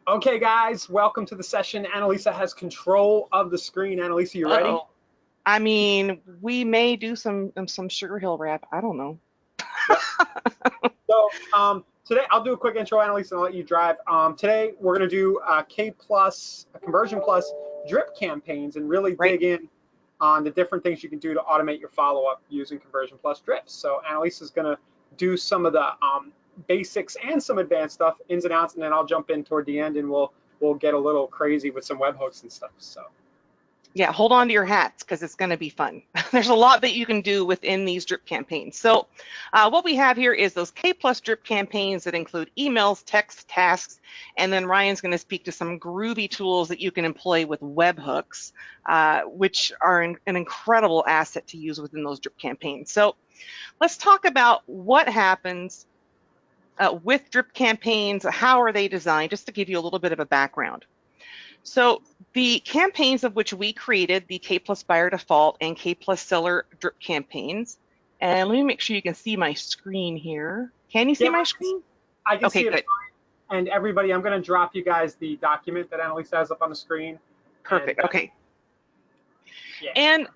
Okay, guys, welcome to the session. Annalisa has control of the screen. Annalisa, you ready? Uh-oh. I mean, we may do some Sugar Hill rap. I don't know. Yep. Today I'll do a quick intro, Annalisa, and I'll let you drive. Today we're going to do K plus, conversion plus drip campaigns and really Right? dig in on the different things you can do to automate your follow up using conversion plus drips. So Annalisa is going to do some of the basics and some advanced stuff, ins and outs, and then I'll jump in toward the end and we'll get a little crazy with some webhooks and stuff. So. Yeah, hold on to your hats because it's going to be fun. There's a lot that you can do within these drip campaigns. So what we have here is those K plus drip campaigns that include emails, text, tasks, and then Ryan's going to speak to some groovy tools that you can employ with webhooks, which are an incredible asset to use within those drip campaigns. So let's talk about what happens with drip campaigns. How are they designed? Just to give you a little bit of a background. So the campaigns of which we created, the K plus buyer default and K plus seller drip campaigns. And let me make sure you can see my screen here. Can you see Yep, my screen? I can see Okay, it. good. And everybody, I'm going to drop you guys the document that Annalisa has up on the screen. And Perfect. Okay. yeah, And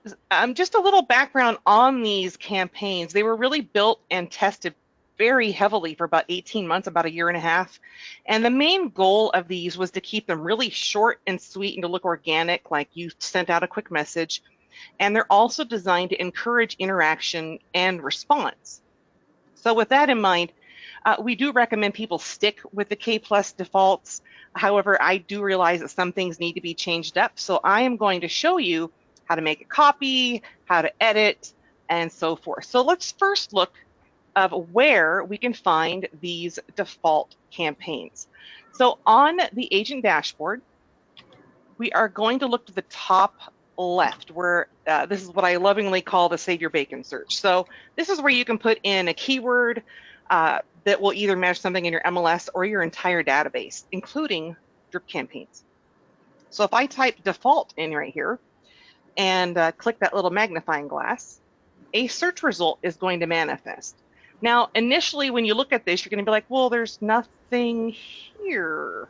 just a little background on these campaigns. They were really built and tested very heavily for about 18 months, about a year and a half. And the main goal of these was to keep them really short and sweet and to look organic, like you sent out a quick message. And they're also designed to encourage interaction and response. So with that in mind, we do recommend people stick with the K plus defaults. However, I do realize that some things need to be changed up. So I am going to show you how to make a copy, how to edit, and so forth. So let's first look of where we can find these default campaigns. So on the agent dashboard, we are going to look to the top left where this is what I lovingly call the save your bacon search. So this is where you can put in a keyword that will either match something in your MLS or your entire database, including drip campaigns. So if I type default in right here and click that little magnifying glass, a search result is going to manifest. Now, initially, when you look at this, you're going to be like, well, there's nothing here.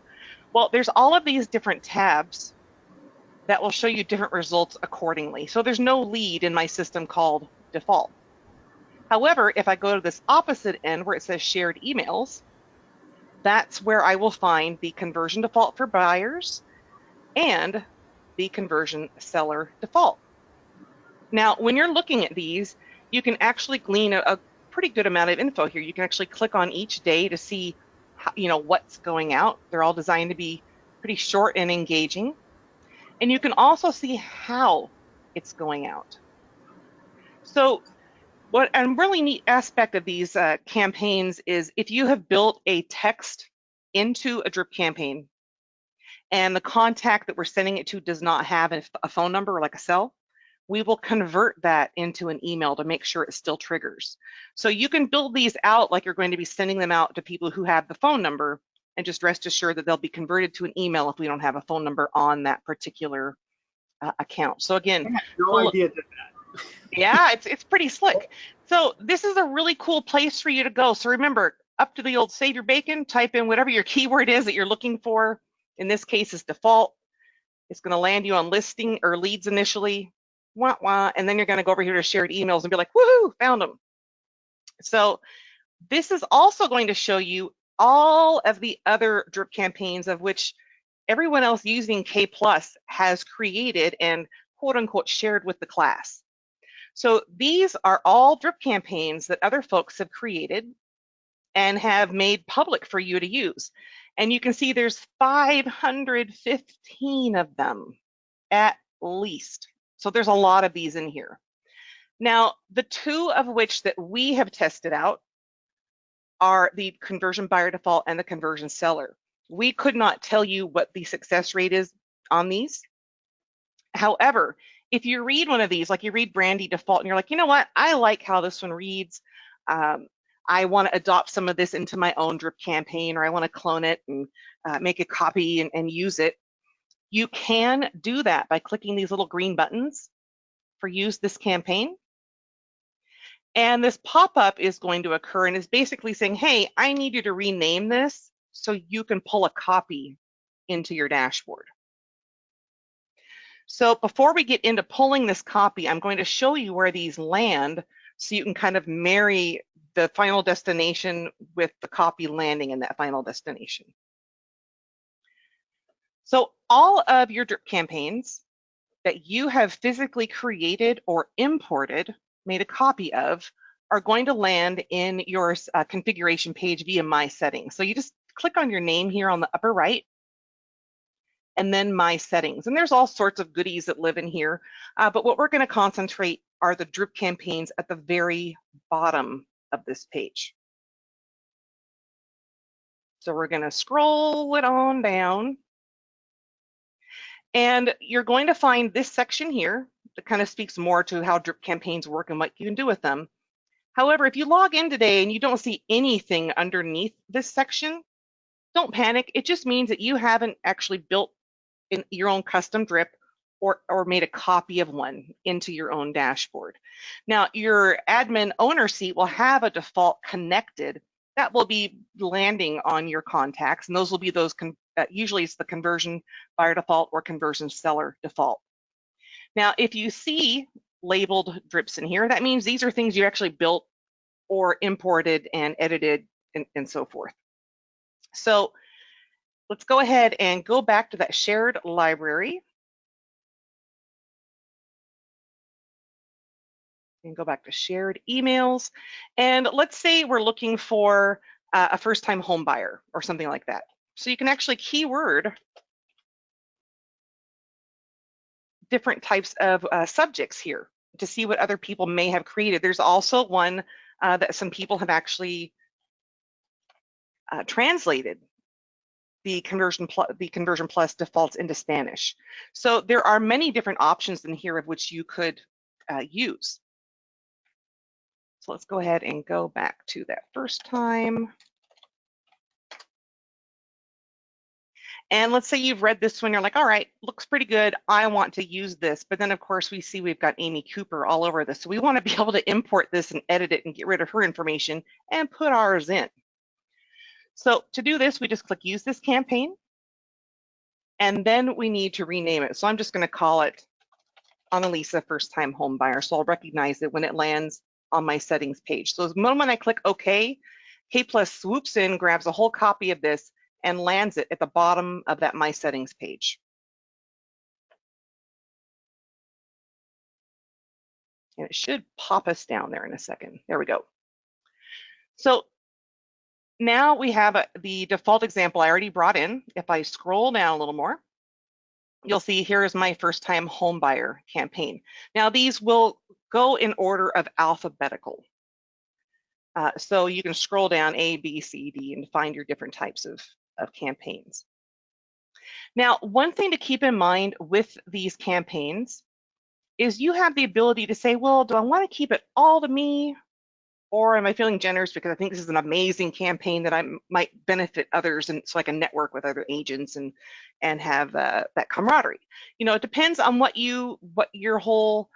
Well, there's all of these different tabs that will show you different results accordingly. So there's no lead in my system called default. However, if I go to this opposite end where it says shared emails, that's where I will find the conversion default for buyers and the conversion seller default. Now, when you're looking at these, you can actually glean a pretty good amount of info here. You can actually click on each day to see how, what's going out. They're all designed to be pretty short and engaging. And you can also see how it's going out. So what a really neat aspect of these campaigns is if you have built a text into a drip campaign and the contact that we're sending it to does not have a phone number or like a cell, we will convert that into an email to make sure it still triggers. So you can build these out like you're going to be sending them out to people who have the phone number, and just rest assured that they'll be converted to an email if we don't have a phone number on that particular account. So again, I had no idea that. yeah, it's pretty slick. So this is a really cool place for you to go. So remember, up to the old save your bacon, type in whatever your keyword is that you're looking for. In this case, is default. It's going to land you on listing or leads initially, wah, wah, and then you're going to go over here to shared emails and be like, woohoo, found them. So this is also going to show you all of the other drip campaigns of which everyone else using K Plus has created and quote unquote shared with the class. So these are all drip campaigns that other folks have created and have made public for you to use. And you can see there's 515 of them at least. So there's a lot of these in here. Now, the two of which that we have tested out are the conversion buyer default and the conversion seller. We could not tell you what the success rate is on these. However, if you read one of these, like you read Brandy default and you're like, you know what, I like how this one reads. I want to adopt some of this into my own drip campaign, or I want to clone it and make a copy and use it. You can do that by clicking these little green buttons for use this campaign. And this pop-up is going to occur and is basically saying, hey, I need you to rename this so you can pull a copy into your dashboard. So before we get into pulling this copy, I'm going to show you where these land so you can kind of marry the final destination with the copy landing in that final destination. So all of your drip campaigns that you have physically created or imported, made a copy of, are going to land in your configuration page via My Settings. So you just click on your name here on the upper right, and then My Settings. And there's all sorts of goodies that live in here, but what we're going to concentrate are the drip campaigns at the very bottom of this page. So we're going to scroll it on down, and you're going to find this section here that kind of speaks more to how drip campaigns work and what you can do with them. However, if you log in today and you don't see anything underneath this section, don't panic. It just means that you haven't actually built in your own custom drip or made a copy of one into your own dashboard. Now, your admin owner seat will have a default connected that will be landing on your contacts, and those will be those, usually it's the conversion buyer default or conversion seller default. Now, if you see labeled drips in here, that means these are things you actually built or imported and edited and so forth. So let's go ahead and go back to that shared library and go back to shared emails. And let's say we're looking for a first-time home buyer or something like that. So you can actually keyword different types of subjects here to see what other people may have created. There's also one that some people have actually translated the Conversion Plus defaults into Spanish. So there are many different options in here of which you could use. So let's go ahead and go back to that first time. And let's say you've read this one, you're like, all right, looks pretty good, I want to use this. But then of course we see we've got Amy Cooper all over this. So we want to be able to import this and edit it and get rid of her information and put ours in. So to do this, we just click use this campaign, and then we need to rename it. So I'm just going to call it Annalisa First Time Home Buyer. So I'll recognize it when it lands on my settings page. So the moment I click OK, K+ swoops in, grabs a whole copy of this, and lands it at the bottom of that My Settings page. And it should pop us down there in a second. There we go. So now we have the default example I already brought in. If I scroll down a little more, you'll see here is my first time home buyer campaign. Now these will go in order of alphabetical. So you can scroll down A, B, C, D and find your different types of campaigns. Now, one thing to keep in mind with these campaigns is you have the ability to say, well, do I want to keep it all to me? Or am I feeling generous because I think this is an amazing campaign that I might benefit others, and so I can network with other agents and have that camaraderie. You know, it depends on what your whole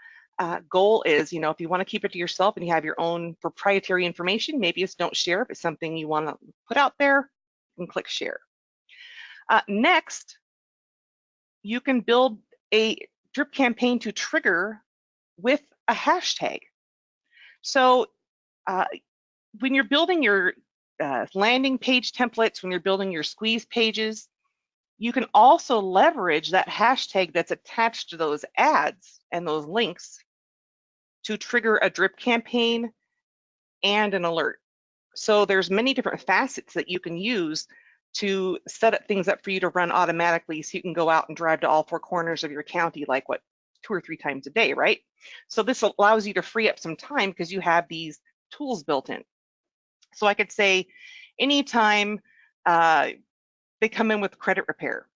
goal is. You know, if you want to keep it to yourself and you have your own proprietary information, maybe it's don't share. If it's something you want to put out there, you can click share. Next, you can build a drip campaign to trigger with a hashtag. So when you're building your landing page templates, when you're building your squeeze pages, you can also leverage that hashtag that's attached to those ads and those links to trigger a drip campaign and an alert. So there's many different facets that you can use to set up things up for you to run automatically, so you can go out and drive to all four corners of your county like 2 or 3 times a day, right? So this allows you to free up some time because you have these tools built in. So I could say anytime they come in with credit repair,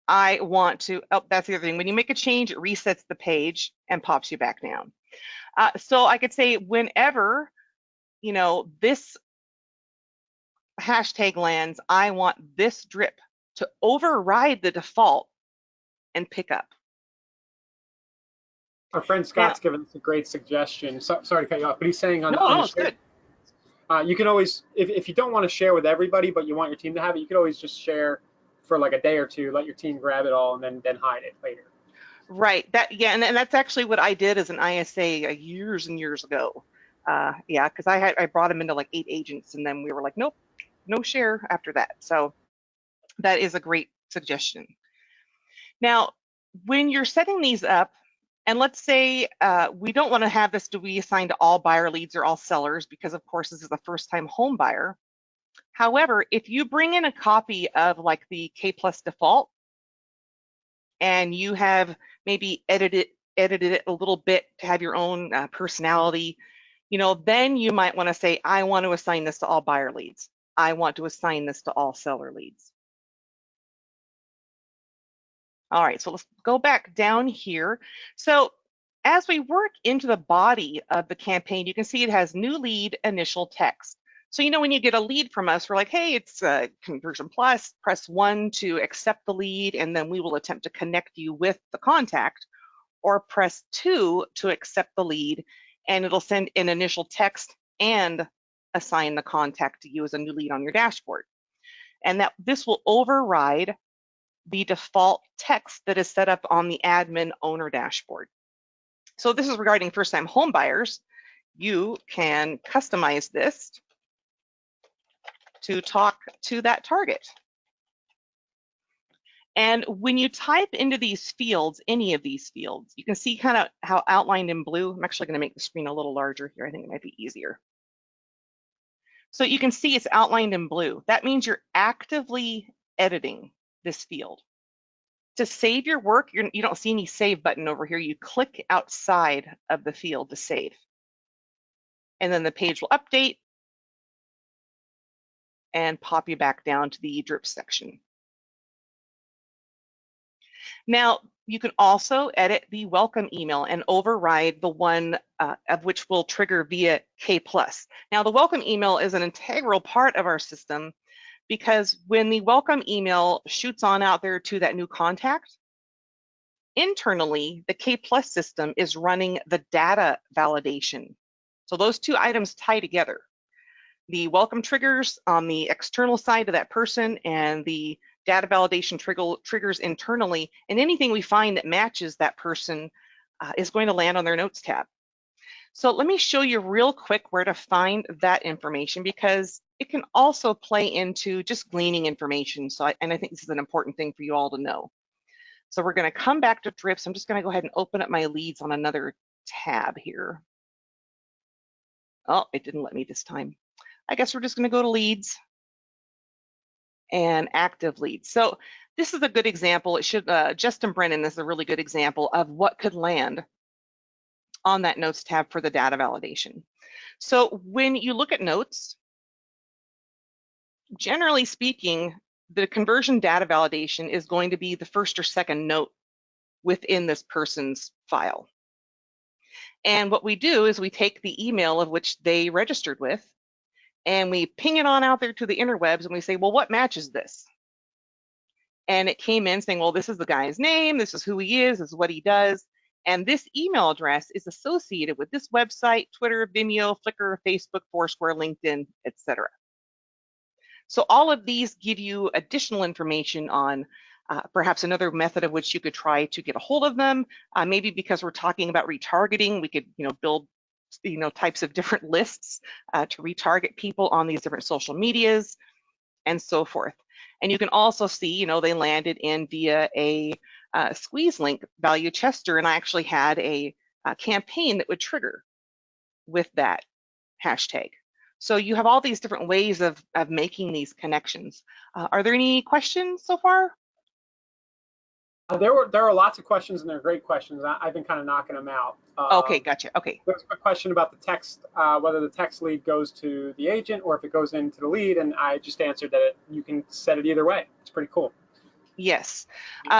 I want to, oh, that's the other thing. When you make a change, it resets the page and pops you back down. So I could say whenever, you know, this hashtag lands, I want this drip to override the default and pick up. Our friend Scott's given us a great suggestion. Sorry to cut you off, but he's saying on no, the it's good. You can always, if you don't want to share with everybody, but you want your team to have it, you could always just share for like a day or two, let your team grab it all, and then hide it later. Right. Yeah, and that's actually what I did as an ISA years and years ago. Yeah, because I brought him into like 8 agents, and then we were like, nope, no share after that. So that is a great suggestion. Now, when you're setting these up, and let's say we don't want to have this to be assigned to all buyer leads or all sellers, because of course this is a first-time home buyer. However, if you bring in a copy of like the K Plus default, and you have maybe edited it a little bit to have your own personality, then you might want to say, I want to assign this to all buyer leads. I want to assign this to all seller leads. All right, so let's go back down here. So as we work into the body of the campaign, you can see it has new lead initial text. So, when you get a lead from us, we're like, hey, it's Conversion Plus, press 1 to accept the lead, and then we will attempt to connect you with the contact, or press 2 to accept the lead, and it'll send an initial text and assign the contact to you as a new lead on your dashboard. And this will override the default text that is set up on the admin owner dashboard. So this is regarding first-time home buyers. You can customize this to talk to that target. And when you type into these fields, any of these fields, you can see kind of how outlined in blue. I'm actually going to make the screen a little larger here. I think it might be easier. So you can see it's outlined in blue. That means you're actively editing this field. To save your work, you don't see any save button over here. You click outside of the field to save. And then the page will update and pop you back down to the drip section. Now, you can also edit the welcome email and override the one of which will trigger via K+. Now, the welcome email is an integral part of our system, because when the welcome email shoots on out there to that new contact, internally, the K+ system is running the data validation. So those two items tie together. The welcome triggers on the external side of that person, and the data validation triggers internally, and anything we find that matches that person is going to land on their notes tab. So let me show you real quick where to find that information, because it can also play into just gleaning information. And I think this is an important thing for you all to know. So we're going to come back to drips. I'm just going to go ahead and open up my leads on another tab here. Oh, it didn't let me this time. I guess we're just going to go to leads and active leads. So this is a good example. It should, Justin Brennan is a really good example of what could land on that notes tab for the data validation. So when you look at notes, generally speaking, the conversion data validation is going to be the first or second note within this person's file. And what we do is we take the email of which they registered with, and we ping it on out there to the interwebs, and we say, well, what matches this? And it came in saying, well, this is the guy's name, this is who he is, this is what he does, and this email address is associated with this website, Twitter, Vimeo, Flickr, Facebook, Foursquare, LinkedIn, etc. So all of these give you additional information on perhaps another method of which you could try to get a hold of them. Maybe because we're talking about retargeting, we could build types of different lists to retarget people on these different social medias and so forth. And you can also see, they landed in via a squeeze link value Chester, and I actually had a campaign that would trigger with that hashtag. So you have all these different ways of making these connections. Are there any questions so far? There are lots of questions, and they're great questions. I've been kind of knocking them out. Okay, gotcha. Okay. There's a question about the text, whether the text lead goes to the agent or if it goes into the lead, and I just answered that you can set it either way. It's pretty cool. Yes.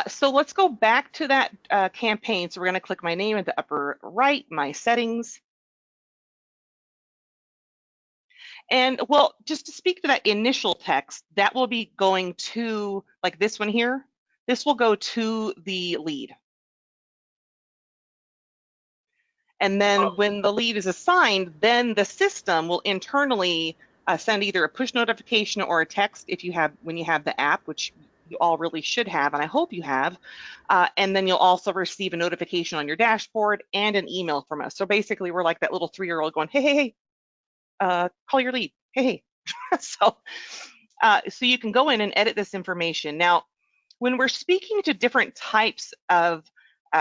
So let's go back to that campaign. So we're going to click my name at the upper right, my settings. And well, just to speak to that initial text, that will be going to, like this one here, this will go to the lead. And then when the lead is assigned, then the system will internally send either a push notification or a text if you have, when you have the app, which you all really should have, and I hope you have. And then you'll also receive a notification on your dashboard and an email from us. So basically, we're like that little 3-year-old going, hey, hey, hey, call your lead. Hey, hey. So you can go in and edit this information. Now, when we're speaking to different types of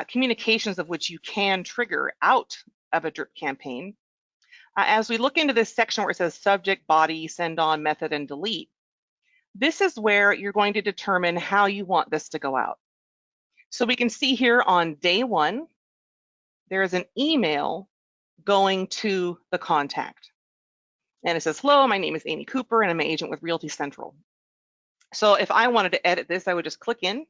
communications of which you can trigger out of a drip campaign, as we look into this section where it says subject, body, send on, method, and delete, this is where you're going to determine how you want this to go out. So we can see here on day 1, there is an email going to the contact. And it says, hello, my name is Amy Cooper, and I'm an agent with Realty Central. So if I wanted to edit this, I would just click in.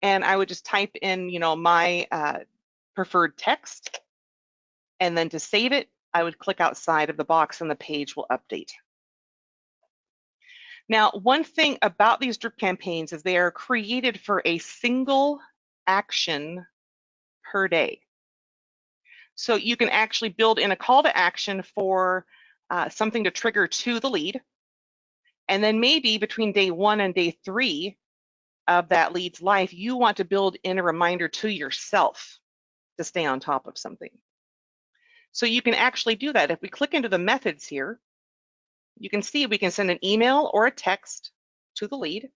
And I would just type in, my preferred text. And then to save it, I would click outside of the box and the page will update. Now, one thing about these drip campaigns is they are created for a single action per day. So you can actually build in a call to action for something to trigger to the lead. And then maybe between day 1 and day 3 of that lead's life, you want to build in a reminder to yourself to stay on top of something. So you can actually do that. If we click into the methods here, you can see we can send an email or a text to the lead.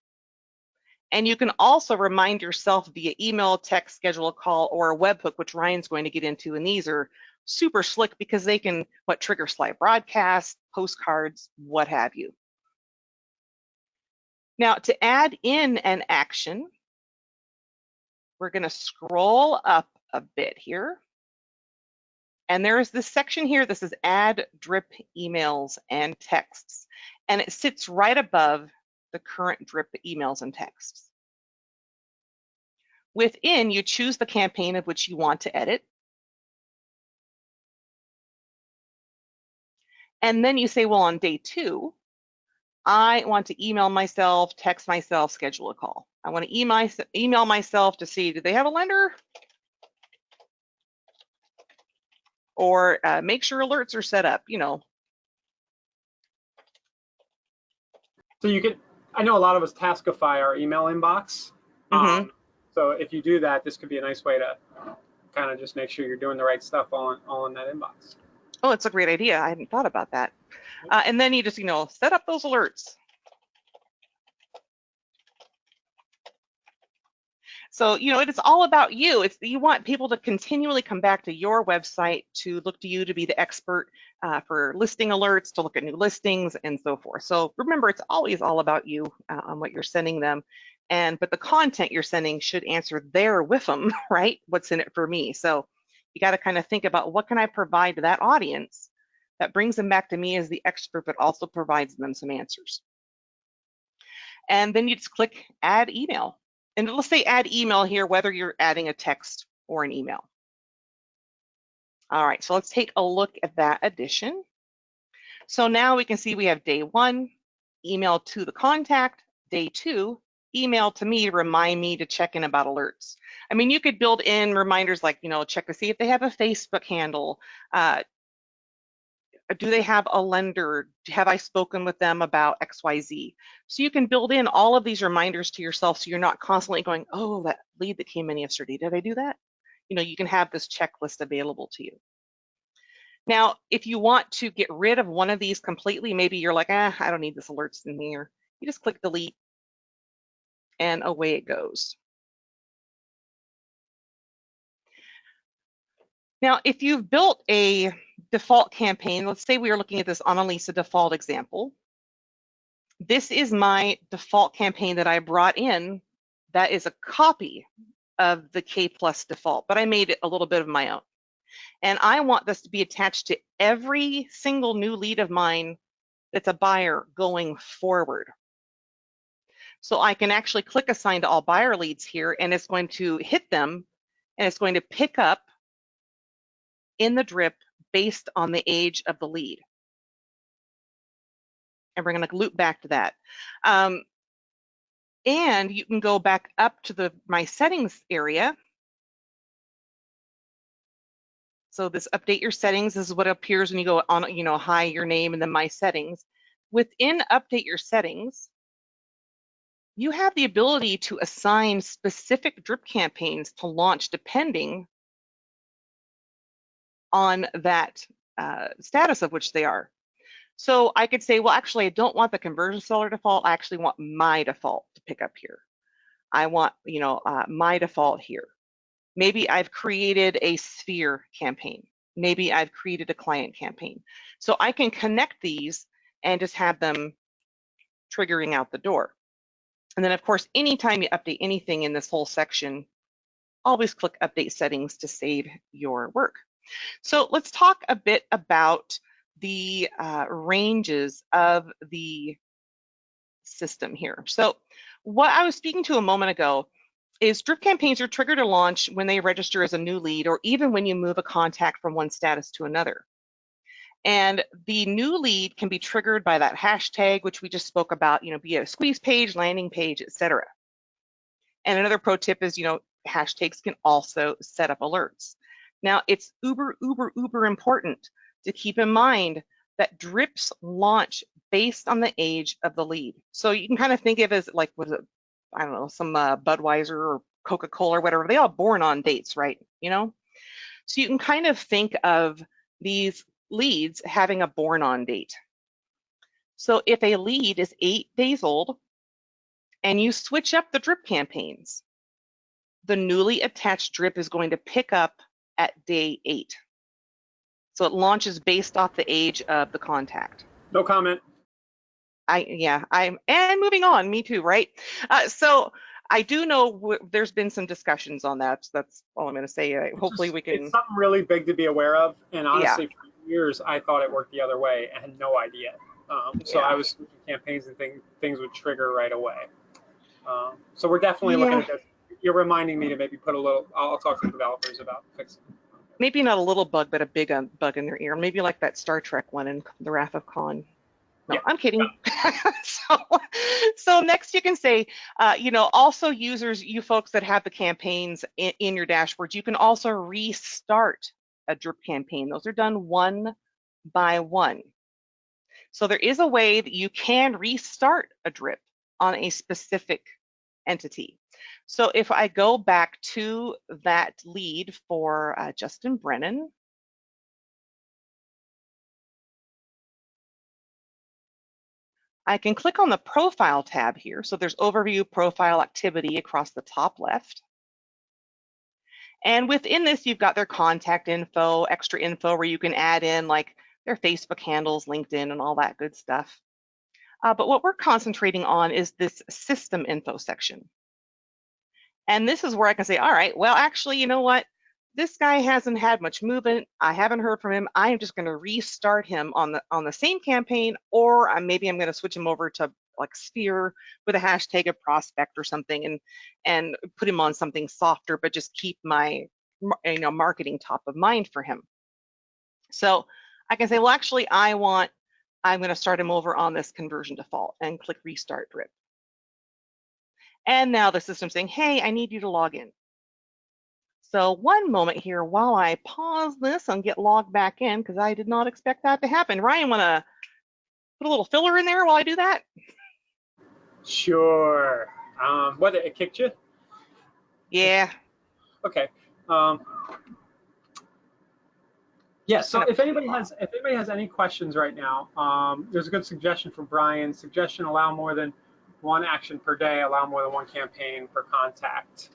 And you can also remind yourself via email, text, schedule a call, or a webhook, which Ryan's going to get into. And these are super slick because they can trigger slide broadcasts, postcards, what have you. Now, to add in an action, we're going to scroll up a bit here. And there is this section here. This is add drip emails and texts. And it sits right above the current drip emails and texts. Within, you choose the campaign of which you want to edit. And then you say, well, on day 2, I want to email myself, text myself, schedule a call. I want to email myself to see, do they have a lender? Or make sure alerts are set up, So you could, I know a lot of us taskify our email inbox. So if you do that, this could be a nice way to kind of just make sure you're doing the right stuff all in that inbox. Oh, it's a great idea. I hadn't thought about that. And then you just, set up those alerts. So, it's all about you. You want people to continually come back to your website to look to you to be the expert for listing alerts, to look at new listings and so forth. So remember, it's always all about you on what you're sending them. But the content you're sending should answer their WIFM, right? What's in it for me? So you got to kind of think about what can I provide to that audience that brings them back to me as the expert, but also provides them some answers. And then you just click add email. And let's say add email here, whether you're adding a text or an email. All right, so let's take a look at that addition. So now we can see we have day 1, email to the contact, day 2, email to me, remind me to check in about alerts. I mean, you could build in reminders like, check to see if they have a Facebook handle. Do they have a lender? Have I spoken with them about XYZ? So you can build in all of these reminders to yourself so you're not constantly going, oh, that lead that came in yesterday, did I do that? You can have this checklist available to you. Now, if you want to get rid of one of these completely, maybe you're like, I don't need this alerts in here. You just click delete and away it goes. Now, if you've built a default campaign, let's say we are looking at this Annalisa default example. This is my default campaign that I brought in. That is a copy of the K Plus default, but I made it a little bit of my own. And I want this to be attached to every single new lead of mine that's a buyer going forward. So I can actually click assign to all buyer leads here, and it's going to hit them, and it's going to pick up in the drip based on the age of the lead. And we're going to loop back to that. And you can go back up to my settings area. So this update your settings is what appears when you go on, hi, your name, and then my settings. within Update Your Settings, you have the ability to assign specific drip campaigns to launch depending on that status of which they are. So I could say, well, actually, I don't want the conversion seller default. I actually want my default to pick up here. I want, my default here. Maybe I've created a sphere campaign. Maybe I've created a client campaign. So I can connect these and just have them triggering out the door. And then, of course, anytime you update anything in this whole section, always click Update Settings to save your work. So let's talk a bit about the ranges of the system here. So what I was speaking to a moment ago is drip campaigns are triggered to launch when they register as a new lead, or even when you move a contact from one status to another. And the new lead can be triggered by that hashtag, which we just spoke about, be it a squeeze page, landing page, etc. And another pro tip is, hashtags can also set up alerts. Now, it's uber important to keep in mind that drips launch based on the age of the lead. So you can kind of think of it as like, I don't know, some Budweiser or Coca-Cola or whatever, they all born on dates, right? So you can kind of think of these leads having a born on date. So if a lead is 8 days old and you switch up the drip campaigns, the newly attached drip is going to pick up at day 8. So it launches based off the age of the contact. No comment. And moving on, me too, right? So I do know there's been some discussions on that. That's all I'm going to say. Hopefully we can. It's something really big to be aware of. And honestly, for years, I thought it worked the other way. I had no idea. So I was switching campaigns and things would trigger right away. So we're definitely looking at this. You're reminding me to maybe put a little, I'll talk to the developers about fixing it. Maybe not a little bug, but a big bug in their ear. Maybe like that Star Trek one in The Wrath of Khan. No, yeah. I'm kidding. So next you can say, also users, you folks that have the campaigns in your dashboard, you can also restart a drip campaign. Those are done one by one. So there is a way that you can restart a drip on a specific entity. So if I go back to that lead for Justin Brennan, I can click on the profile tab here. So there's overview profile activity across the top left. And within this, you've got their contact info, extra info where you can add in like their Facebook handles, LinkedIn, and all that good stuff. But what we're concentrating on is this system info section. And this is where I can say, all right, well, actually, you know what? This guy hasn't had much movement. I haven't heard from him. I am just going to restart him on the same campaign, or maybe I'm going to switch him over to like Sphere with a hashtag of prospect or something, and put him on something softer, but just keep my marketing top of mind for him. So I can say, well, actually, I'm going to start him over on this conversion default and click Restart Drip. And now the system's saying, hey, I need you to log in. So one moment here while I pause this and get logged back in, because I did not expect that to happen. Ryan, want to put a little filler in there while I do that? Sure. What, it kicked you? Yeah. Okay. Yeah, so if anybody has any questions right now, there's a good suggestion from Brian. Suggestion: allow more than one action per day, allow more than one campaign per contact.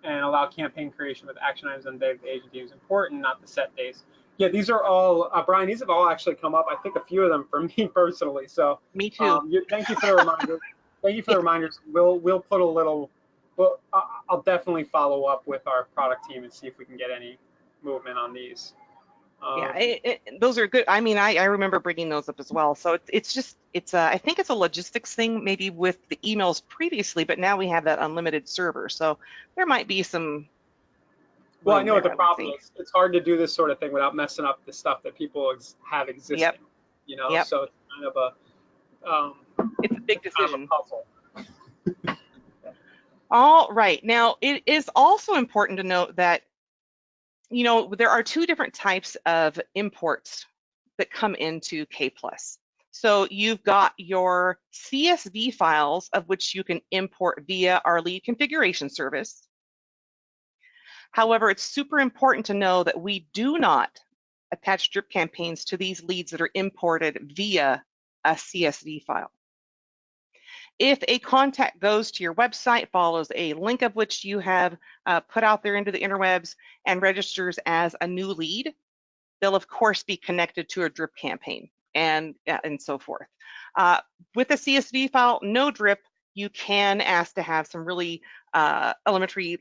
And allow campaign creation with action items on the day of the agency is important, not the set days. Yeah, these are all, Brian, these have all actually come up. I think a few of them for me personally. So me too. Thank you for the reminders. Thank you for the reminders. We'll put a little, well, I'll definitely follow up with our product team and see if we can get any movement on these. Those are good. I mean, I remember bringing those up as well. So it's I think it's a logistics thing, maybe with the emails previously, but now we have that unlimited server. So there might be some. Well, I know what the problem is. It's hard to do this sort of thing without messing up the stuff that people have existing. Yep. Yep. So it's kind of it's a big decision. Kind of a puzzle. All right. Now, it is also important to note that there are two different types of imports that come into K+. So you've got your CSV files of which you can import via our lead configuration service. However, it's super important to know that we do not attach drip campaigns to these leads that are imported via a CSV file. If a contact goes to your website, follows a link of which you have put out there into the interwebs, and registers as a new lead, they'll of course be connected to a drip campaign and so forth. With a CSV file, no drip, you can ask to have some really elementary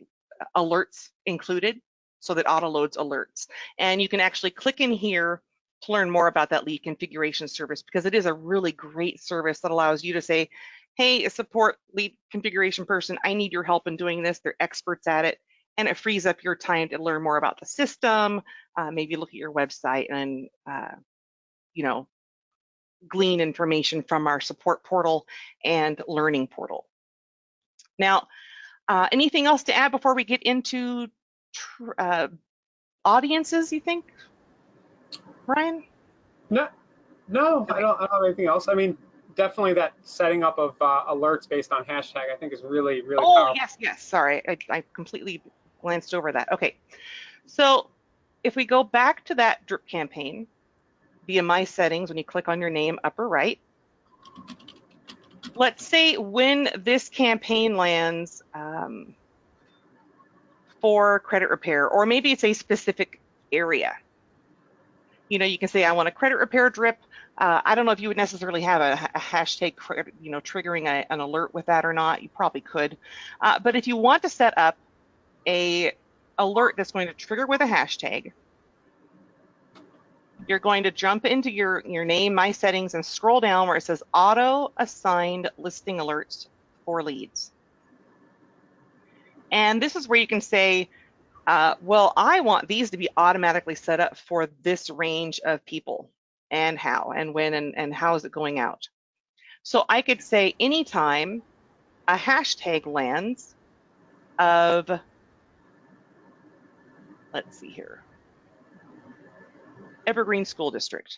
alerts included so that auto loads alerts. And you can actually click in here to learn more about that lead configuration service, because it is a really great service that allows you to say, hey, a support lead configuration person, I need your help in doing this. They're experts at it. And it frees up your time to learn more about the system, maybe look at your website and, you know, glean information from our support portal and learning portal. Now, anything else to add before we get into audiences, you think, Ryan? No, Okay. I don't have anything else. I mean, definitely that setting up of alerts based on hashtag, I think is really, really powerful. Yes. Sorry, I completely glanced over that. Okay, so if we go back to that drip campaign via My Settings, when you click on your name, upper right, let's say when this campaign lands for credit repair, or maybe it's a specific area. You know, you can say, I want a credit repair drip. I don't know if you would necessarily have a hashtag, you know, triggering an alert with that or not. You probably could. But if you want to set up a alert that's going to trigger with a hashtag, you're going to jump into your name, My Settings, and scroll down where it says Auto Assigned Listing Alerts for Leads. And this is where you can say, well, I want these to be automatically set up for this range of people, and how, and when, and how is it going out. So I could say anytime a hashtag lands of, let's see here, Evergreen School District,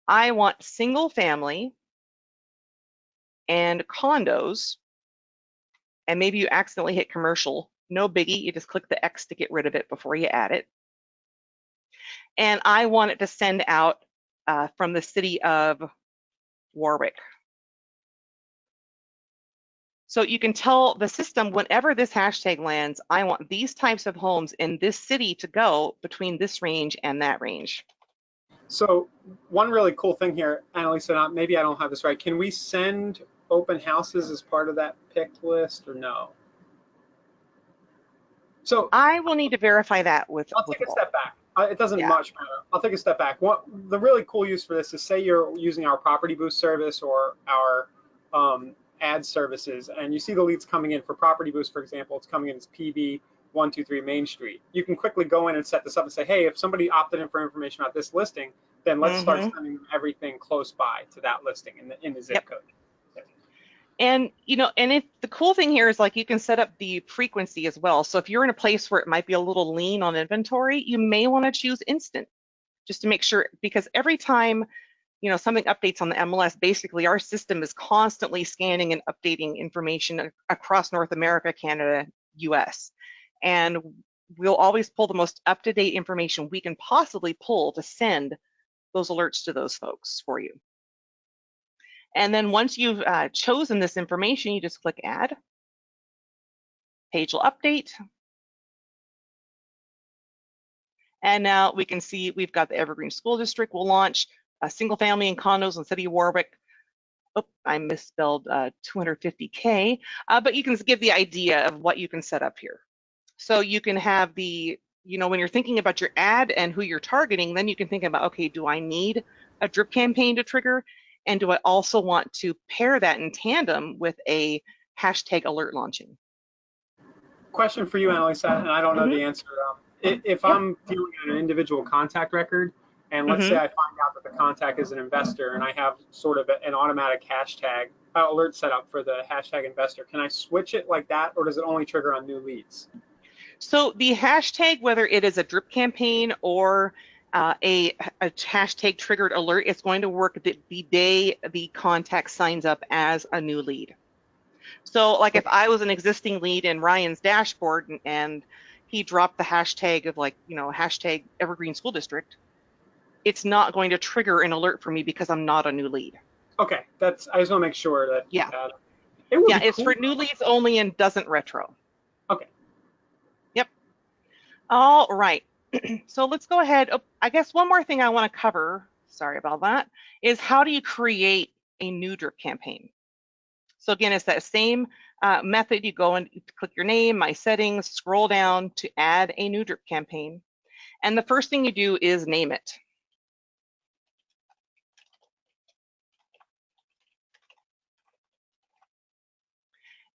I want single family and condos, and maybe you accidentally hit commercial, no biggie, you just click the X to get rid of it before you add it. And I want it to send out from the city of Warwick. So you can tell the system, whenever this hashtag lands, I want these types of homes in this city to go between this range and that range. So one really cool thing here, Annalisa, maybe I don't have this right. Can we send open houses as part of that picked list or no? So I will need to verify that with. I'll take a step back. It doesn't Yeah. much matter. I'll take a step back. The really cool use for this is, say you're using our Property Boost service or our ad services, and you see the leads coming in for Property Boost, for example, it's coming in as PB 123 Main Street. You can quickly go in and set this up and say, hey, if somebody opted in for information about this listing, then let's start sending them everything close by to that listing in the zip code. And, you know, and the cool thing here is, like, you can set up the frequency as well. So if you're in a place where it might be a little lean on inventory, you may want to choose instant, just to make sure, because every time, you know, something updates on the MLS, basically our system is constantly scanning and updating information across North America, Canada, US. And we'll always pull the most up-to-date information we can possibly pull to send those alerts to those folks for you. And then once you've chosen this information, you just click Add. Page will update. And now we can see we've got the Evergreen School District. We'll launch a single family and condos in the city of Warwick. Oh, I misspelled 250K, but you can give the idea of what you can set up here. So you can have the, you know, when you're thinking about your ad and who you're targeting, then you can think about, okay, do I need a drip campaign to trigger? And do I also want to pair that in tandem with a hashtag alert launching? Question for you, Annalisa, and I don't know the answer. If I'm dealing on an individual contact record, and let's say I find out that the contact is an investor, and I have sort of an automatic hashtag alert set up for the hashtag investor, can I switch it like that, or does it only trigger on new leads? So the hashtag, whether it is a drip campaign or a hashtag triggered alert, it's going to work the day the contact signs up as a new lead. So like if I was an existing lead in Ryan's dashboard and he dropped the hashtag of like, hashtag Evergreen School District, it's not going to trigger an alert for me because I'm not a new lead. Okay, I just want to make sure that. Yeah. It would Yeah, be it's cool. for new leads only and doesn't retro. Okay. Yep. All right. So let's go ahead. Oh, I guess one more thing I want to cover, sorry about that, is how do you create a new drip campaign? So again, it's that same method. You go and click your name, my settings, scroll down to add a new drip campaign. And the first thing you do is name it.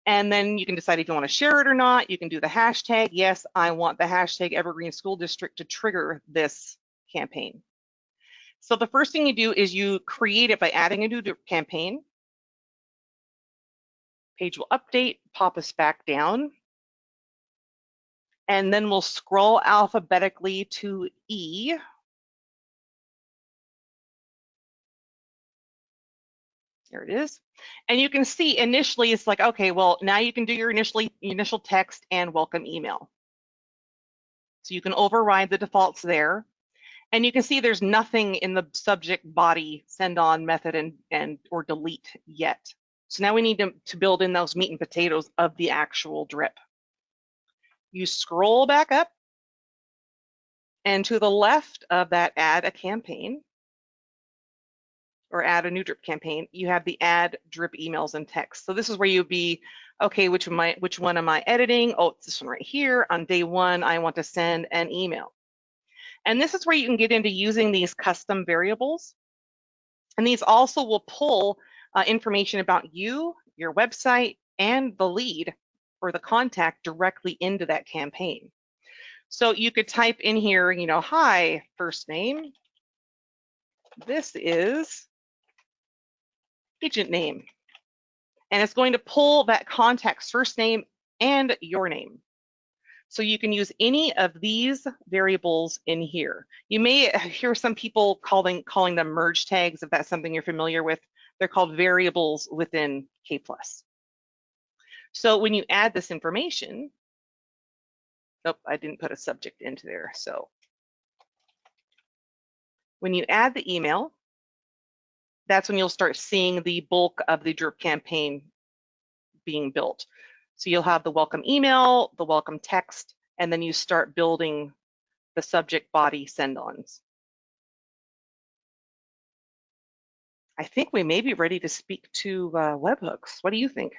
And then you can decide if you want to share it or not. You can do the hashtag. Yes, I want the hashtag Evergreen School District to trigger this campaign. So the first thing you do is you create it by adding a new drip campaign. Page will update, pop us back down. And then we'll scroll alphabetically to E. There it is. And you can see initially it's like, okay, well, now you can do your initial text and welcome email. So you can override the defaults there. And you can see there's nothing in the subject body send on method and or delete yet. So now we need to build in those meat and potatoes of the actual drip. You scroll back up, and to the left of that add a campaign or add a new drip campaign, you have the add drip emails and text. So this is where you'd be, okay, which one am I editing? Oh, it's this one right here. On day one, I want to send an email. And this is where you can get into using these custom variables. And these also will pull information about you, your website, and the lead or the contact directly into that campaign. So you could type in here, hi, first name. This is agent name. And it's going to pull that contact's first name and your name. So you can use any of these variables in here. You may hear some people calling them merge tags, if that's something you're familiar with. They're called variables within K+. So when you add this information, nope, I didn't put a subject into there. So when you add the email, that's when you'll start seeing the bulk of the drip campaign being built. So you'll have the welcome email, the welcome text, and then you start building the subject body send-ons. I think we may be ready to speak to Webhooks. What do you think?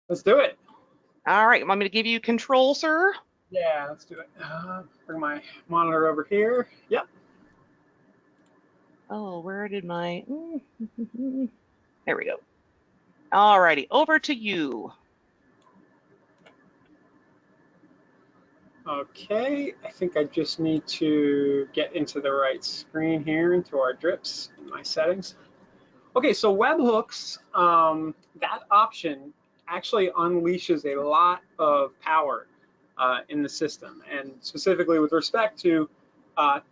Let's do it. All right, want me to give you control, sir? Yeah, let's do it. Bring my monitor over here. Yep. Oh, where did my... There we go. All righty, over to you. Okay, I think I just need to get into the right screen here, into our drips, my settings. Okay, so webhooks, that option actually unleashes a lot of power in the system, and specifically with respect to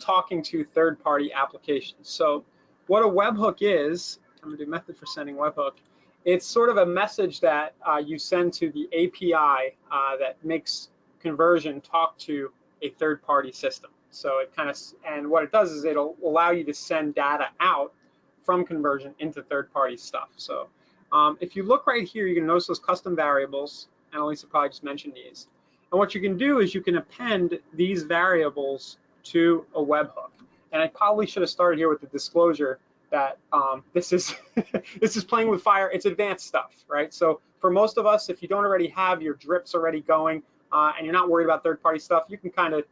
talking to third-party applications. So what a webhook is, I'm gonna do method for sending webhook, it's sort of a message that you send to the API that makes conversion talk to a third-party system. So it kind of, and what it does is it'll allow you to send data out from conversion into third-party stuff. So if you look right here, you can notice those custom variables. Annalisa probably just mentioned these. And what you can do is you can append these variables to a webhook. And I probably should have started here with the disclosure that this is this is playing with fire. It's advanced stuff, right? So for most of us, if you don't already have your drips already going and you're not worried about third-party stuff, you can kind of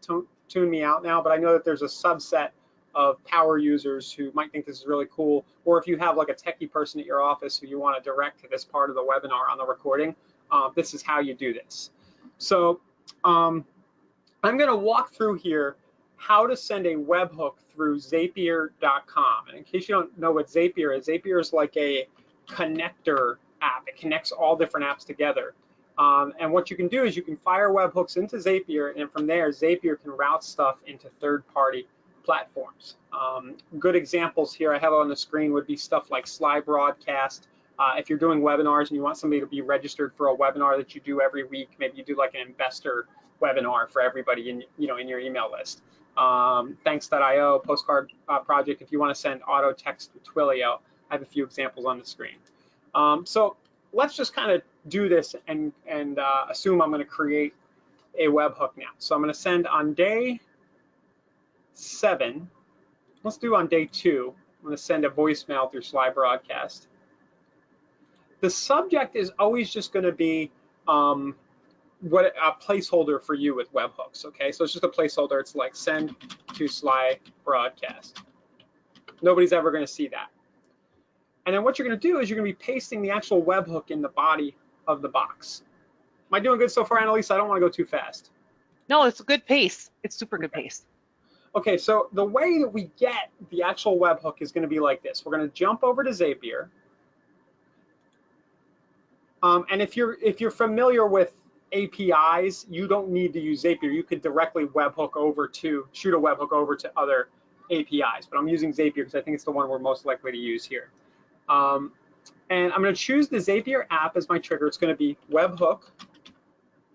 tune me out now. But I know that there's a subset of power users who might think this is really cool, or if you have like a techie person at your office who you want to direct to this part of the webinar on the recording, this is how you do this. So I'm going to walk through here how to send a webhook through Zapier.com. And in case you don't know what Zapier is like a connector app. It connects all different apps together. And what you can do is you can fire webhooks into Zapier, and from there, Zapier can route stuff into third-party platforms. Good examples here I have on the screen would be stuff like Sly Broadcast. If you're doing webinars and you want somebody to be registered for a webinar that you do every week, maybe you do like an investor webinar for everybody in in your email list. Thanks.io, Postcard Project. If you want to send auto text to Twilio, I have a few examples on the screen. So let's just kind of do this and assume I'm going to create a webhook now. So I'm going to send on day 7. Let's do on day 2. I'm going to send a voicemail through Sly Broadcast. The subject is always just going to be what a placeholder for you with webhooks. Okay, so it's just a placeholder. It's like send to Sly Broadcast. Nobody's ever going to see that. And then what you're going to do is you're going to be pasting the actual webhook in the body of the box. Am I doing good so far, Annalisa? I don't want to go too fast. No, it's a good pace. It's super good pace. Okay, so the way that we get the actual webhook is going to be like this. We're going to jump over to Zapier. And if you're familiar with APIs, you don't need to use Zapier. You could directly shoot a webhook over to other APIs. But I'm using Zapier because I think it's the one we're most likely to use here. And I'm going to choose the Zapier app as my trigger. It's going to be Webhooks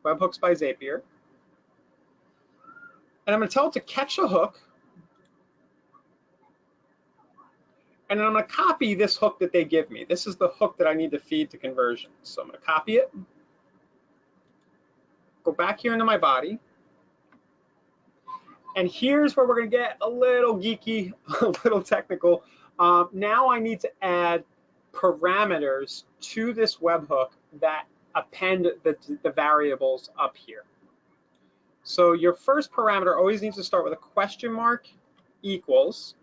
by Zapier. And I'm going to tell it to catch a hook. And then I'm going to copy this hook that they give me. This is the hook that I need to feed to conversions. So I'm going to copy it. Go back here into my body. And here's where we're going to get a little geeky, a little technical. Now I need to add parameters to this webhook that append the variables up here. So your first parameter always needs to start with a question mark equals,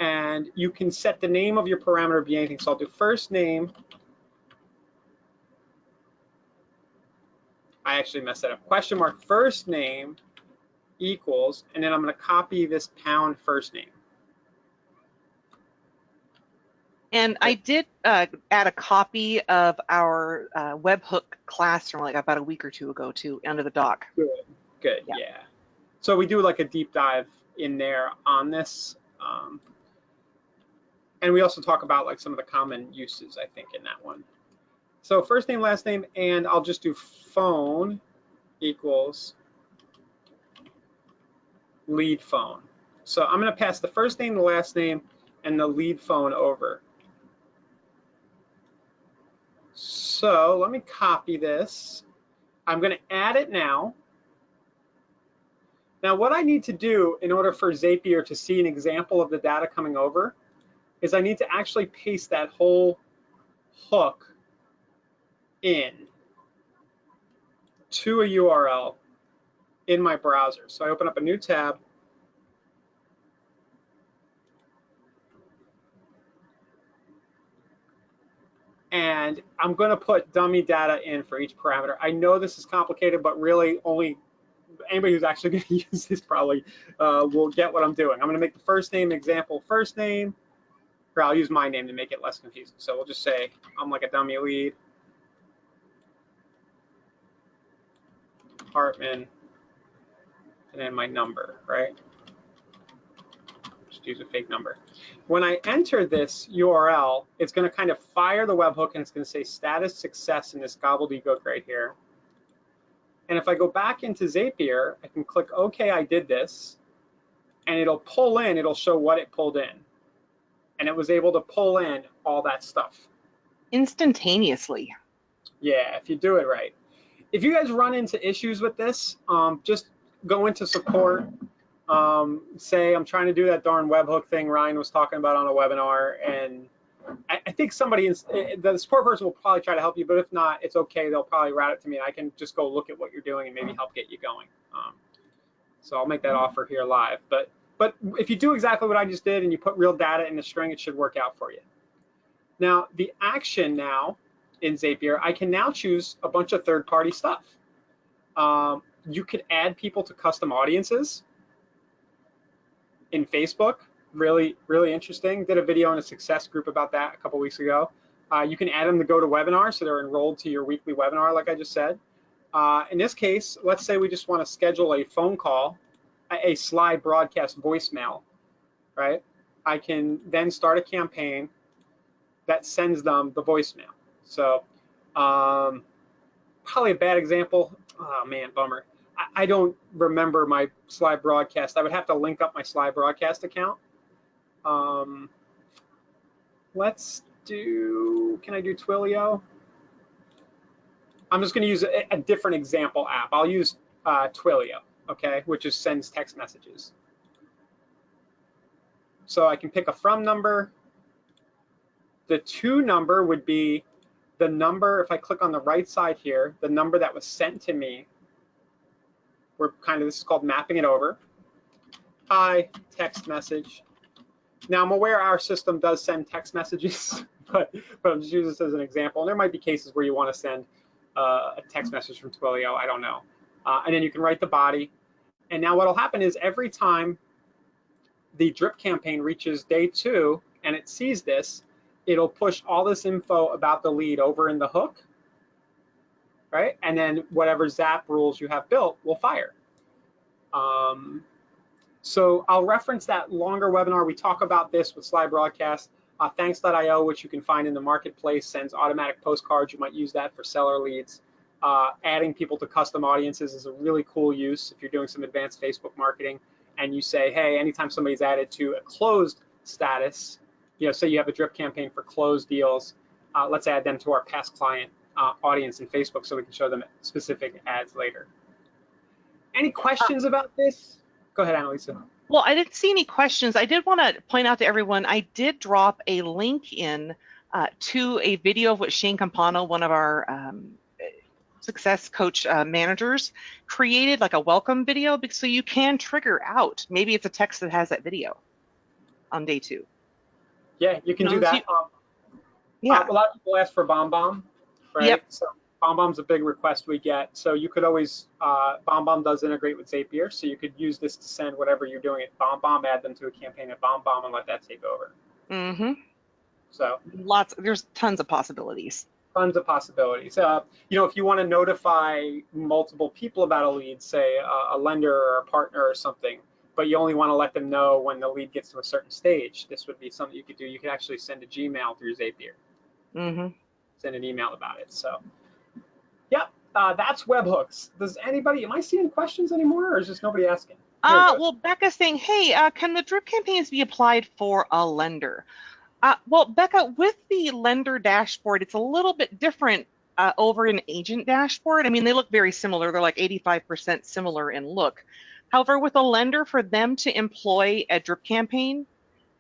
and you can set the name of your parameter to be anything. So I'll do first name. I actually messed that up. Question mark first name equals, and then I'm going to copy this pound first name. And I did add a copy of our webhook class from like about a week or two ago too under the doc. Good, yeah. So we do like a deep dive in there on this. And we also talk about like some of the common uses, I think, in that one. So first name, last name, and I'll just do phone equals lead phone. So I'm going to pass the first name, the last name, and the lead phone over. So let me copy this. I'm going to add it now. Now what I need to do in order for Zapier to see an example of the data coming over is I need to actually paste that whole hook in to a URL in my browser. So I open up a new tab. And I'm going to put dummy data in for each parameter. I know this is complicated, but really only anybody who's actually going to use this probably will get what I'm doing. I'm going to make the first name example first name, or I'll use my name to make it less confusing. So we'll just say I'm like a dummy lead, Hartman, and then my number, right? Just use a fake number. When I enter this URL, it's going to kind of fire the webhook, and it's going to say status success in this gobbledygook right here. And if I go back into Zapier, I can click OK, I did this, and it'll pull in, it'll show what it pulled in. And it was able to pull in all that stuff. Instantaneously. Yeah, if you do it right. If you guys run into issues with this, just go into support. Say I'm trying to do that darn webhook thing Ryan was talking about on a webinar, and I think somebody, the support person will probably try to help you, but if not, it's okay. They'll probably route it to me, and I can just go look at what you're doing and maybe help get you going. So I'll make that offer here live. But if you do exactly what I just did and you put real data in the string, it should work out for you. Now, the action now in Zapier, I can now choose a bunch of third-party stuff. You could add people to custom audiences in Facebook. Really, really interesting. Did a video in a success group about that a couple weeks ago. You can add them to GoToWebinar, so they're enrolled to your weekly webinar, like I just said. In this case, let's say we just want to schedule a phone call a slide broadcast voicemail, right? I can then start a campaign that sends them the voicemail. So probably a bad example. Oh man, bummer. I don't remember my slide broadcast. I would have to link up my slide broadcast account. Let's do, can I do Twilio? I'm just going to use a different example app. I'll use Twilio, okay, which just sends text messages. So I can pick a from number. The to number would be the number, if I click on the right side here, the number that was sent to me. We're kind of, this is called mapping it over. Hi, text message. Now I'm aware our system does send text messages, but I'm just using this as an example. And there might be cases where you want to send a text message from Twilio, I don't know. And then you can write the body. And now what'll happen is every time the drip campaign reaches day 2 and it sees this, it'll push all this info about the lead over in the hook, right? And then whatever Zap rules you have built will fire. So I'll reference that longer webinar. We talk about this with slide broadcast. Thanks.io, which you can find in the marketplace, sends automatic postcards. You might use that for seller leads. Adding people to custom audiences is a really cool use if you're doing some advanced Facebook marketing and you say, hey, anytime somebody's added to a closed status, you know, say you have a drip campaign for closed deals, let's add them to our past client audience in Facebook so we can show them specific ads later. Any questions about this? Go ahead, Annalisa. Well, I didn't see any questions. I did want to point out to everyone, I did drop a link in to a video of what Shane Campano, one of our success coach managers, created, like a welcome video, so you can trigger out. Maybe it's a text that has that video on day 2. Yeah, you can do that. Yeah. A lot of people ask for BombBomb, right? Yep. So BombBomb's a big request we get. So you could always, BombBomb does integrate with Zapier, so you could use this to send whatever you're doing at BombBomb, add them to a campaign at BombBomb, and let that take over. Mm-hmm. So there's tons of possibilities. Tons of possibilities. You know, if you want to notify multiple people about a lead, say a lender or a partner or something, but you only want to let them know when the lead gets to a certain stage, this would be something you could do. You could actually send a Gmail through Zapier. Mm-hmm. Send an email about it. So, yep, that's webhooks. Does anybody, am I seeing questions anymore, or is just nobody asking? Well, Becca's saying, hey, can the drip campaigns be applied for a lender? Well, Becca, with the lender dashboard, it's a little bit different over an agent dashboard. I mean, they look very similar. They're like 85% similar in look. However, with a lender, for them to employ a drip campaign,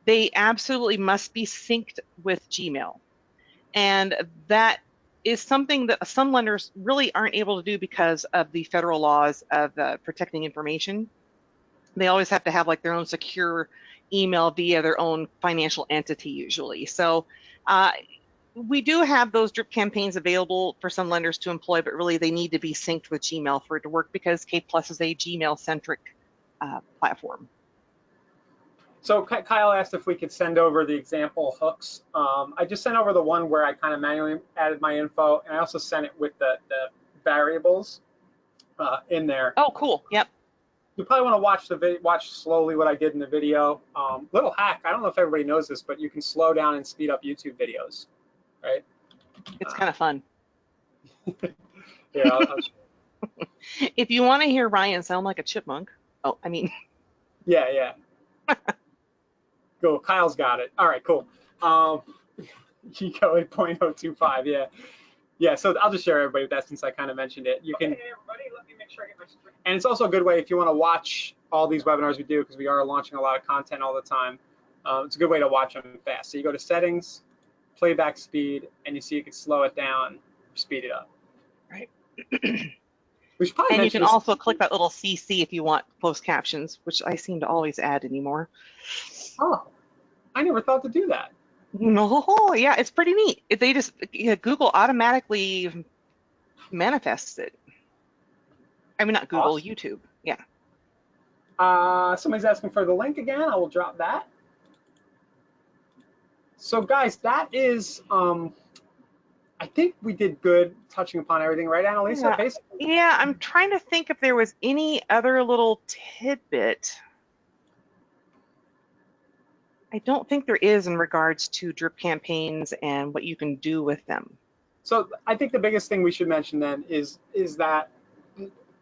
they absolutely must be synced with Gmail. And that is something that some lenders really aren't able to do because of the federal laws of protecting information. They always have to have like their own secure email via their own financial entity usually. So we do have those drip campaigns available for some lenders to employ, but really they need to be synced with Gmail for it to work because K Plus is a Gmail-centric platform. So Kyle asked if we could send over the example hooks. I just sent over the one where I kind of manually added my info, and I also sent it with the variables in there. Oh, cool. Yep. You probably want to watch the video, watch slowly what I did in the video. Little hack, I don't know if everybody knows this, but you can slow down and speed up YouTube videos, right? It's kind of fun. Yeah. If you want to hear Ryan sound like a chipmunk, Yeah. Go, Kyle's got it. All right, cool. Eco 8.025, yeah. So I'll just share everybody with that since I kind of mentioned it. You can. Hey everybody, let me make sure I get my screen. And it's also a good way if you want to watch all these webinars we do, because we are launching a lot of content all the time. It's a good way to watch them fast. So you go to settings, playback speed, and you see you can slow it down, or speed it up. Right. We should probably and you can also click that little CC if you want closed captions, which I seem to always add anymore. Oh, I never thought to do that. No, yeah, it's pretty neat. They just Google automatically manifests it. I mean, not Google, awesome. YouTube. Yeah. Somebody's asking for the link again. I will drop that. So guys, that is I think we did good touching upon everything, right, Annalisa? Yeah. Basically. Yeah, I'm trying to think if there was any other little tidbit. I don't think there is in regards to drip campaigns and what you can do with them. So I think the biggest thing we should mention then is that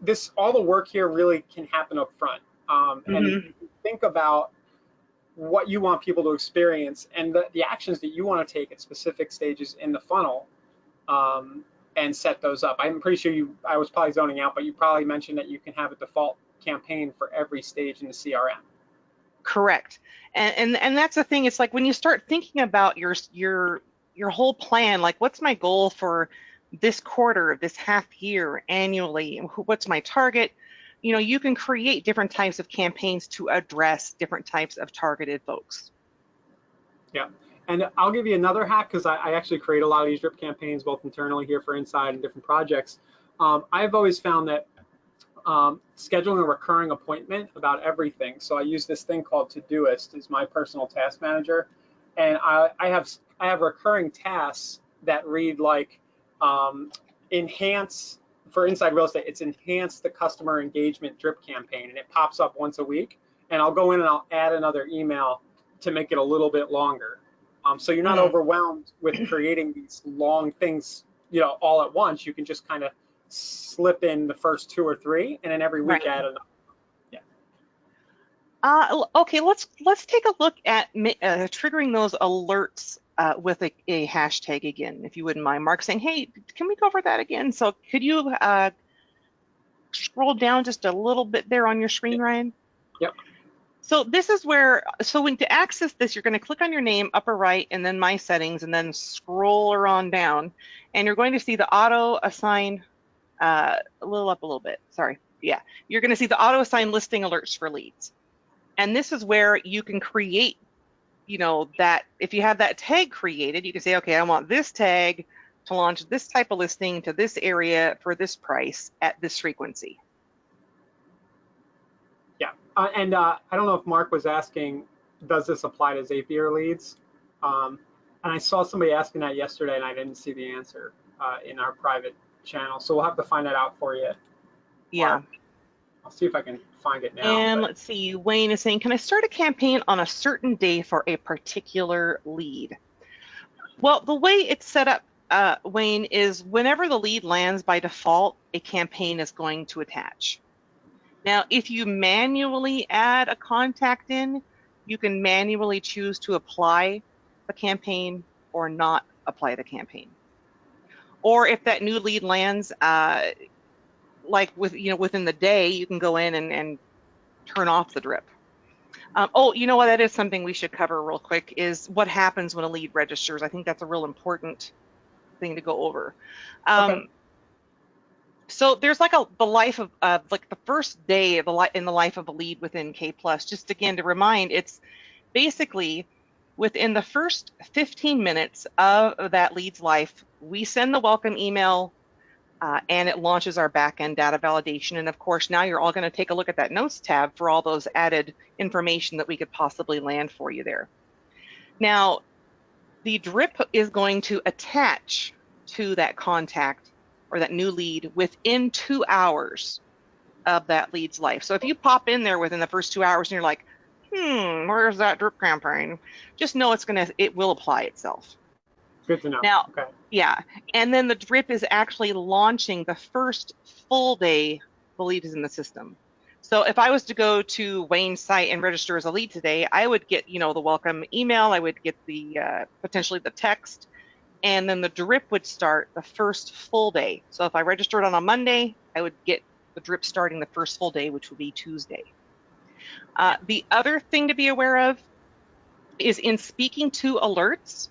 this all the work here really can happen up front, and Hmm. you can think about what you want people to experience and the actions that you want to take at specific stages in the funnel, um, and set those up. I'm pretty sure I was probably zoning out, but you probably mentioned that you can have a default campaign for every stage in the CRM. Correct. And that's the thing. It's like when you start thinking about your whole plan, like what's my goal for this quarter, this half year, annually, what's my target? You know, you can create different types of campaigns to address different types of targeted folks. Yeah. And I'll give you another hack because I actually create a lot of these drip campaigns both internally here for Inside and different projects. I've always found that scheduling a recurring appointment about everything. So I use this thing called Todoist as my personal task manager, and I have recurring tasks that read like, enhance for Inside Real Estate. It's enhance the customer engagement drip campaign, and it pops up once a week. And I'll go in and I'll add another email to make it a little bit longer. So you're not Mm. overwhelmed with creating these long things, all at once. You can just kind of slip in the first two or three, and then every week Right. add another. Yeah. Okay, let's take a look at triggering those alerts with a hashtag again, if you wouldn't mind. Mark saying, "Hey, can we go over that again?" So could you scroll down just a little bit there on your screen, Ryan? Yep. So this is where, so when to access this, you're going to click on your name, upper right, and then My Settings, and then scroll on down, and you're going to see the auto assign a little up a little bit. Sorry. Yeah, you're going to see the auto assign listing alerts for leads. And this is where you can create, that if you have that tag created, you can say, okay, I want this tag to launch this type of listing to this area for this price at this frequency. Yeah. And I don't know if Mark was asking, does this apply to Zapier leads? And I saw somebody asking that yesterday, and I didn't see the answer in our private channel. So we'll have to find that out for you, Yeah. Mark. I'll see if I can find it now. And But let's see, Wayne is saying, can I start a campaign on a certain day for a particular lead? Well, the way it's set up, Wayne, is whenever the lead lands by default, a campaign is going to attach. Now, if you manually add a contact in, you can manually choose to apply the campaign or not apply the campaign. Or if that new lead lands, like within the day, you can go in and turn off the drip. Oh, you know what? That is something we should cover real quick is what happens when a lead registers. I think that's a real important thing to go over. okay. So there's like the life of like the first day of in the life of a lead within K Plus. Just again to remind, it's basically within the first 15 minutes of that lead's life, we send the welcome email, and it launches our backend data validation. And of course, now you're all going to take a look at that notes tab for all those added information that we could possibly land for you there. Now, the drip is going to attach to that contact or that new lead within 2 hours of that lead's life. So if you pop in there within the first 2 hours and you're like, where's that drip campaign? Just know it will apply itself. Good to know. Now, Okay. yeah, and then the drip is actually launching the first full day the lead is in the system. So if I was to go to Wayne's site and register as a lead today, I would get, the welcome email, I would get the potentially the text, and then the drip would start the first full day. So if I registered on a Monday, I would get the drip starting the first full day, which would be Tuesday. The other thing to be aware of is in speaking to alerts,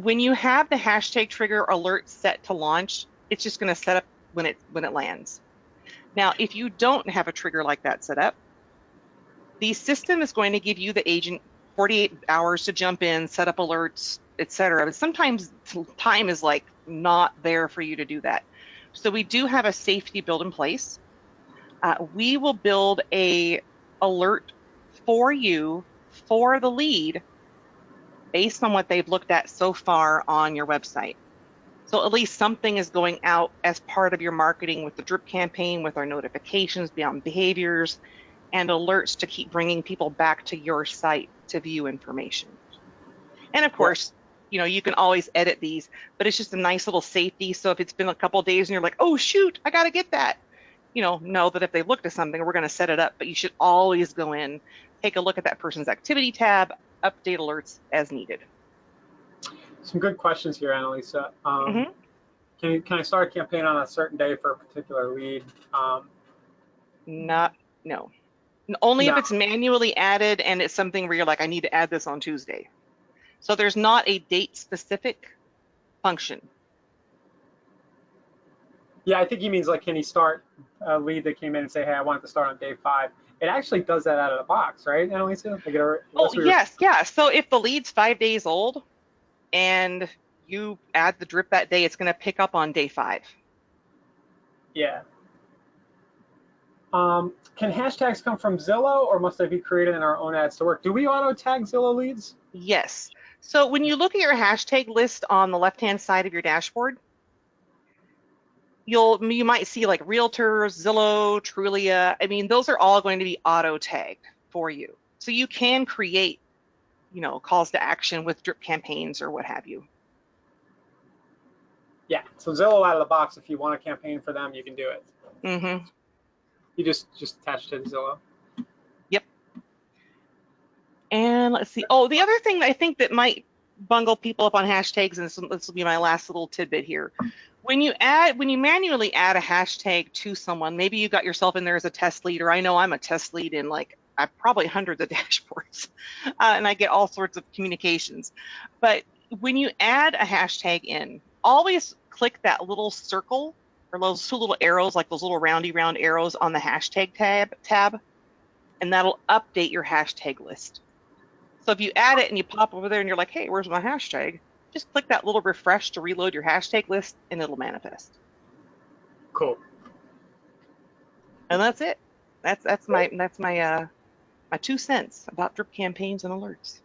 when you have the hashtag trigger alert set to launch, it's just going to set up when it lands. Now, if you don't have a trigger like that set up, the system is going to give you the agent 48 hours to jump in, set up alerts, etc. But sometimes time is like not there for you to do that. So we do have a safety build in place. We will build a alert for you for the lead based on what they've looked at so far on your website. So at least something is going out as part of your marketing with the drip campaign, with our notifications beyond behaviors and alerts to keep bringing people back to your site to view information. And of Yeah. course, you can always edit these, but it's just a nice little safety. So if it's been a couple of days and you're like, oh, shoot, I got to get that, know that if they looked at something, we're going to set it up, but you should always go in, take a look at that person's activity tab, update alerts as needed. Some good questions here, Annalisa. Mm-hmm. Can I start a campaign on a certain day for a particular lead? No. Only if No. it's manually added and it's something where you're like, I need to add this on Tuesday. So there's not a date specific function. Yeah, I think he means like, can he start a lead that came in and say, hey, I want it to start on day 5? It actually does that out of the box, right, Annalisa? Like Oh, unless we were. yes, yeah. So if the lead's 5 days old and you add the drip that day, it's going to pick up on day 5. Yeah. Can hashtags come from Zillow, or must they be created in our own ads to work? Do we auto tag Zillow leads? Yes. So when you look at your hashtag list on the left-hand side of your dashboard, you might see like realtors, Zillow, Trulia. I mean, those are all going to be auto tagged for you. So you can create, calls to action with drip campaigns or what have you. Yeah. So Zillow out of the box, if you want a campaign for them, you can do it. Mm-hmm. You just attach it to Zillow. Yep. And let's see. Oh, the other thing I think that might bungle people up on hashtags, and this will be my last little tidbit here. When you manually add a hashtag to someone, maybe you got yourself in there as a test lead, or I know I'm a test lead in like probably hundreds of dashboards, and I get all sorts of communications. But when you add a hashtag in, always click that little circle or those two little arrows, like those little roundy round arrows on the hashtag tab, and that'll update your hashtag list. So if you add it and you pop over there and you're like, hey, where's my hashtag? Just click that little refresh to reload your hashtag list and it'll manifest. Cool. And that's it. That's my 2 cents about drip campaigns and alerts.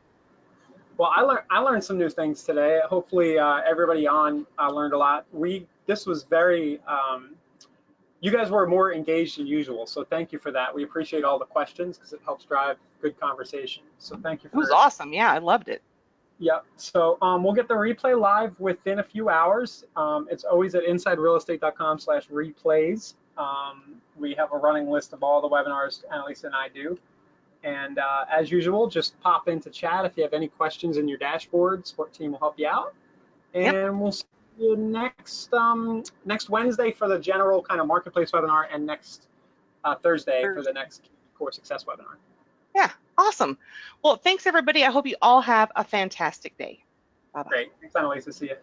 Well, I learned some new things today. Hopefully, everybody on learned a lot. This was very. You guys were more engaged than usual, so thank you for that. We appreciate all the questions because it helps drive good conversation. So thank you It was for. awesome. Yeah, I loved it. Yep. So we'll get the replay live within a few hours. It's always at insiderealestate.com/replays. We have a running list of all the webinars Annalisa and I do. And as usual, just pop into chat if you have any questions in your dashboard. Support team will help you out. Yep. And we'll see you next Wednesday for the general kind of marketplace webinar, and next Thursday for the next core success webinar. Yeah, awesome. Well, thanks everybody. I hope you all have a fantastic day. Bye-bye. Great. Thanks, Annalisa. See you.